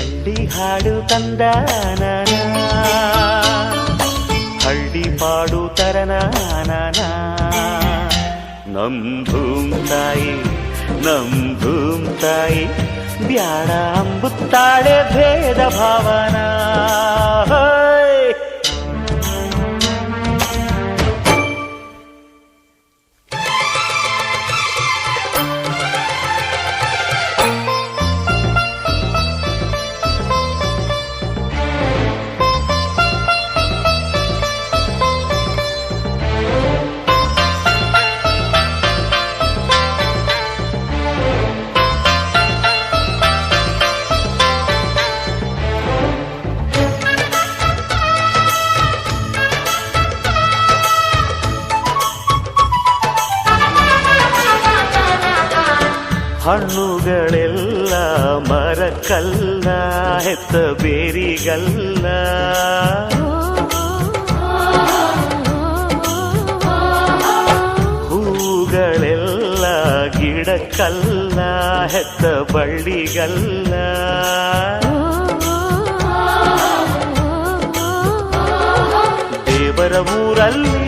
ಬೆಳ್ಳಿ ಹಾಡು ತಂದಾನ, ಹಳ್ಳಿ ಪಾಡು ತರನಾನ. ನಮ್ ಭೂಮ್ ತಾಯಿ, ನಮ್ ಭೂಮ್ ತಾಯಿ ಬ್ಯಾಡ ಅಂಬುತ್ತಾಳೆ ಭೇದ ಭಾವನ. ಹಣ್ಣುಗಳೆಲ್ಲ ಮರಕ್ಕಲ್ಲ, ಹೆತ್ತ ಬೇರಿಗಲ್ಲ. ಹೂಗಳೆಲ್ಲ ಗಿಡಕ್ಕಲ್ಲ, ಹೆತ್ತ ಬಳ್ಳಿಗಲ್ಲ. ದೇವರ ಊರಲ್ಲಿ